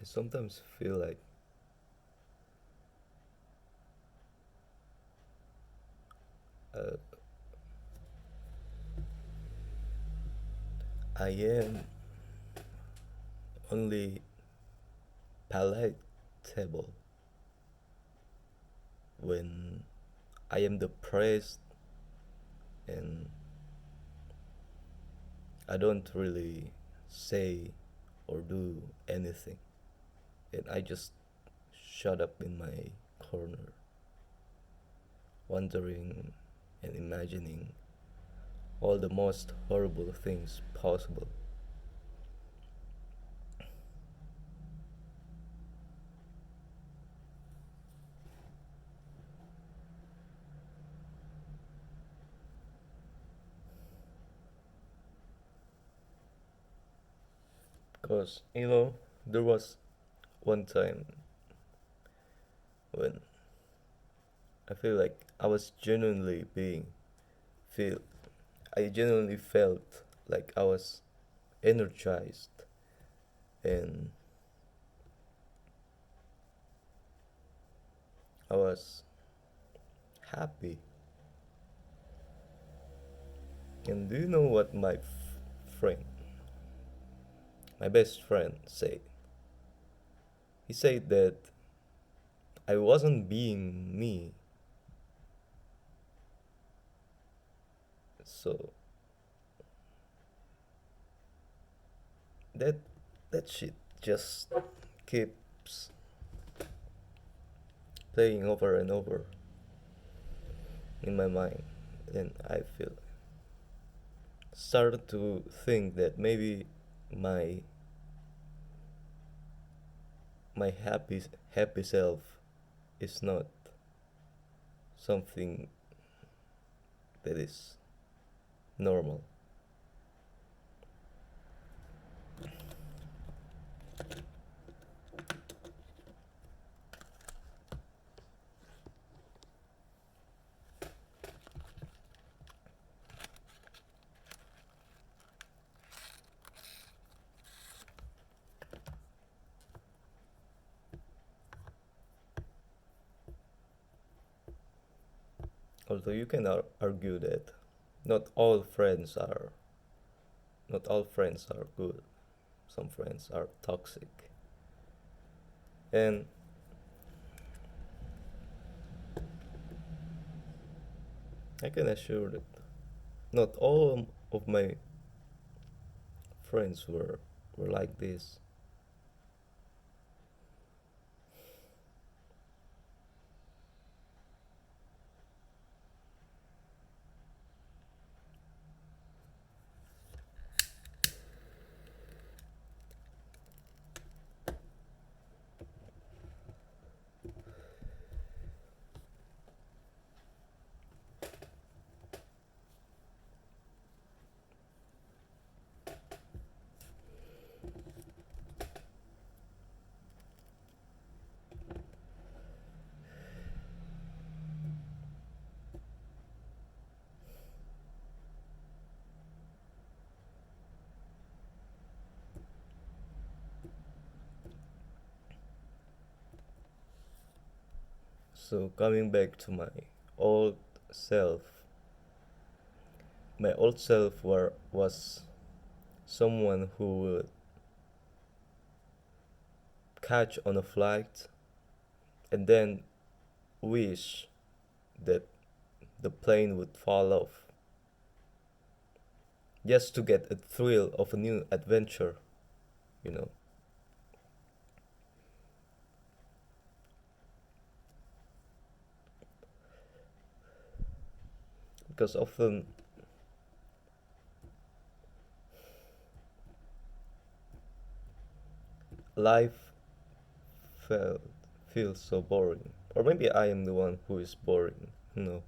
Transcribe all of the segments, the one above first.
I sometimes feel like uh, I am only palatable when I am depressed and I don't really say or do anything. And I just shut up in my corner, wondering and imagining all the most horrible things possible. Because, there was one time when I feel like I was genuinely feel I genuinely felt like I was energized and I was happy. And do you know what my friend, my best friend, said? He said that I wasn't being me. So that that shit just keeps playing over and over in my mind, and I feel started to think that maybe my my happy self is not something that is normal. Although you can argue that not all friends are not all friends are good. Some friends are toxic. And I can assure that not all of my friends were like this. So coming back to old self, my old self was someone who would catch on a flight and then wish that the plane would fall off just to get a thrill of a new adventure, you know. Because often life felt feels so boring. Or maybe I am the one who is boring, you know.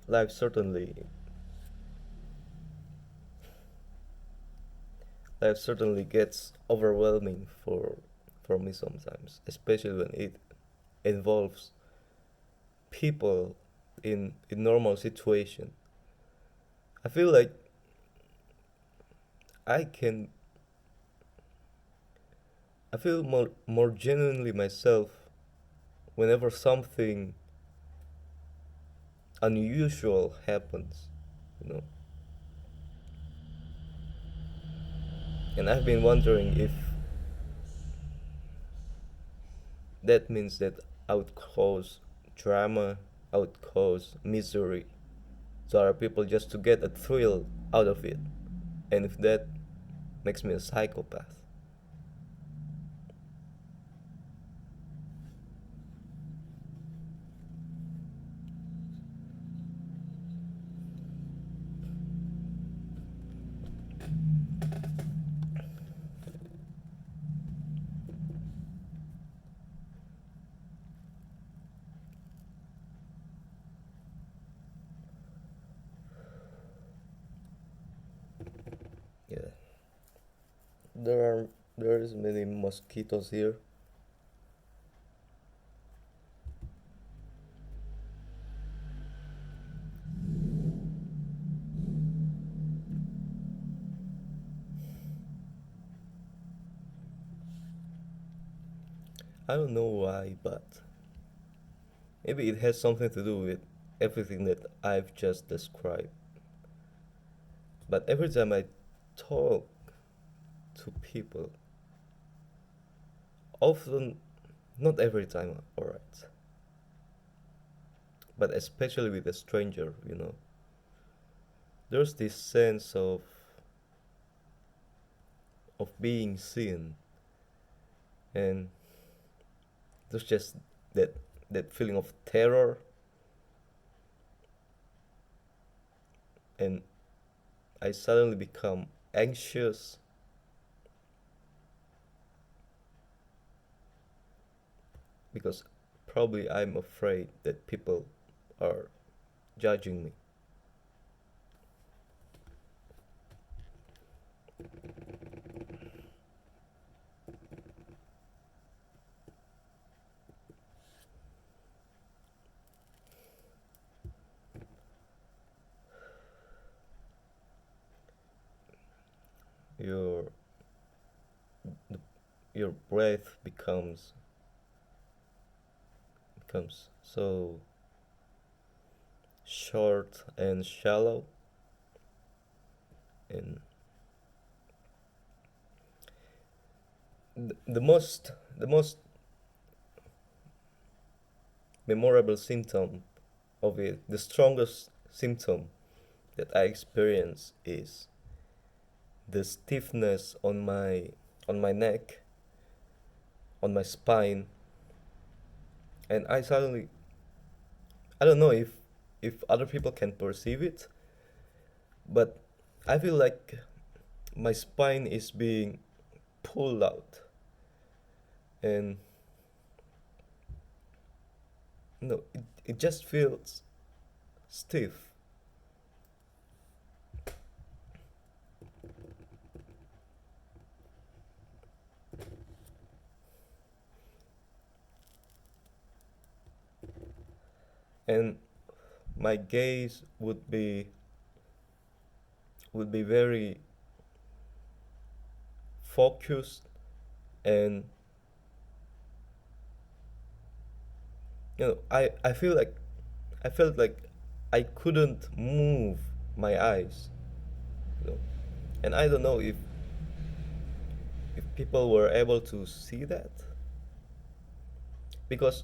Life certainly life certainly gets overwhelming for me sometimes, especially when it involves people in normal situation. I feel like I can I feel more genuinely myself whenever something unusual happens, you know. And I've been wondering if that means that I would cause drama, I would cause misery to other people just to get a thrill out of it. And if that makes me a psychopath. Yeah. There are there's many mosquitoes here. I don't know why, but maybe it has something to do with everything that I've just described. But every time I talk to people, often, not every time, alright, but especially with a stranger, there's this sense of being seen, and there's just that that feeling of terror, and I suddenly become anxious because probably I'm afraid that people are judging me. Your your breath becomes so short and shallow, and the most memorable symptom of it, the strongest symptom that I experience is the stiffness on my neck, on my spine, and I don't know if other people can perceive it, but I feel like my spine is being pulled out, and it just feels stiff. And my gaze would be very focused, and I felt like I couldn't move my eyes, you know. And I don't know if people were able to see that, because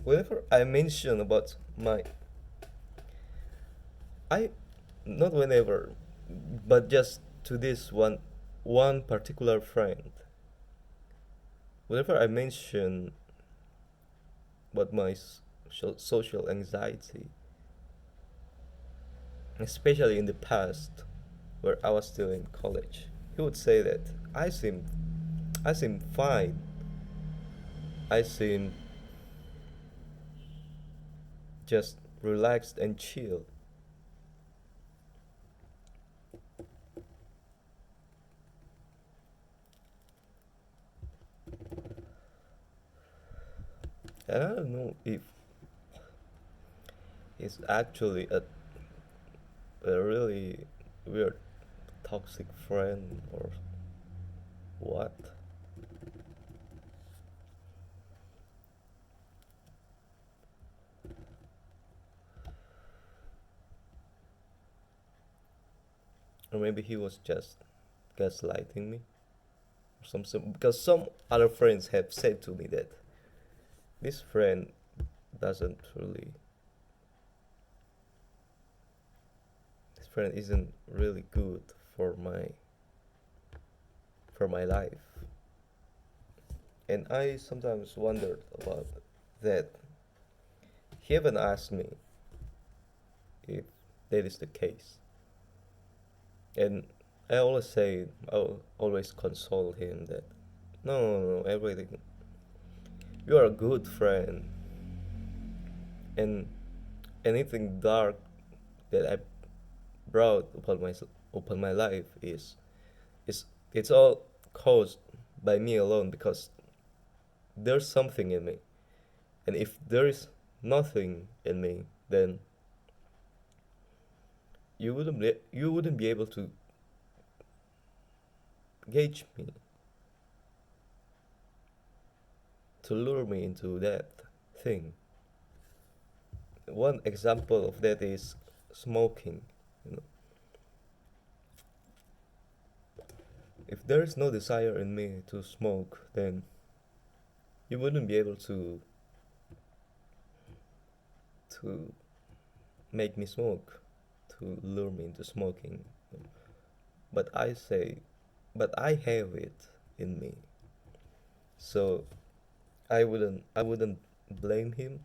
whenever I mention about my I not whenever, but just to this one particular friend, whenever I mention about my social anxiety, especially in the past where I was still in college, he would say that I seem fine. I seem just relaxed and chill. And I don't know if it's actually a really weird toxic friend or what? Or maybe he was just gaslighting me or something. Because some other friends have said to me that this friend doesn't really, this friend isn't really good for my life. And I sometimes wondered about that. He haven't asked me if that is the case. And I always say, I'll always console him that no, no, no, everything. You are a good friend, and anything dark that I brought upon my life is it's all caused by me alone because there's something in me, and if there is nothing in me, then you wouldn't be able to gauge me, to lure me into that thing. One example of that is smoking. You know, if there is no desire in me to smoke, then you wouldn't be able to make me smoke, to lure me into smoking. But I say, but I have it in me, so I wouldn't blame him.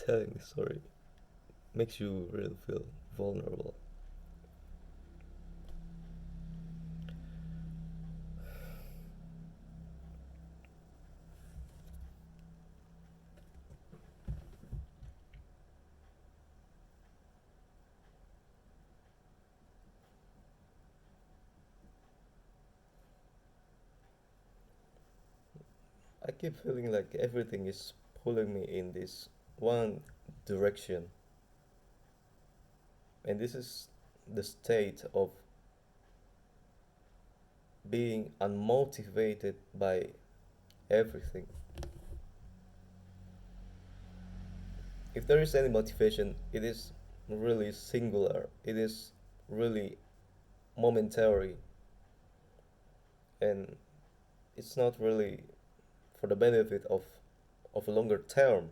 Telling the story makes you really feel vulnerable. I keep feeling like everything is pulling me in this one direction, and this is the state of being unmotivated by everything. If there is any motivation, it is really singular, it is really momentary, and it's not really for the benefit of a longer term.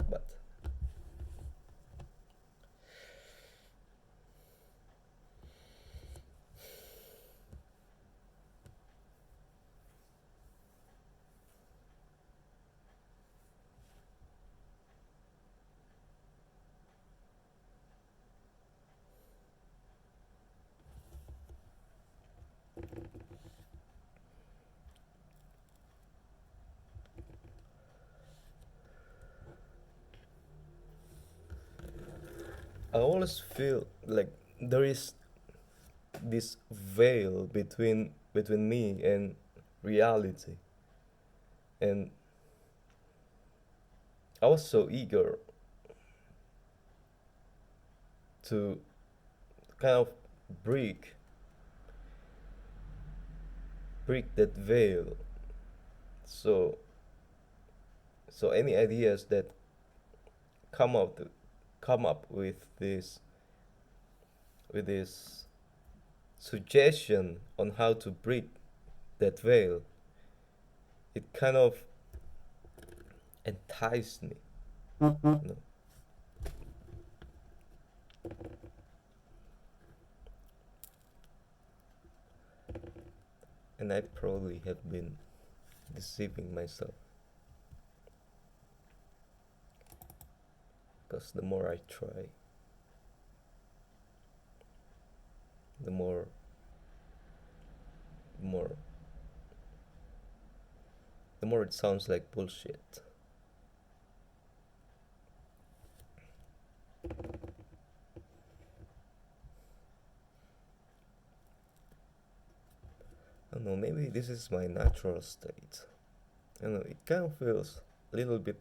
But I always feel like there is this veil between me and reality, and I was so eager to kind of break break that veil. So any ideas that come up come up with this suggestion on how to break that veil, it kind of enticed me, you know. And I probably have been deceiving myself because the more I try, the more the more it sounds like bullshit. don't know, maybe this is my natural state. You know, it kind of feels a little bit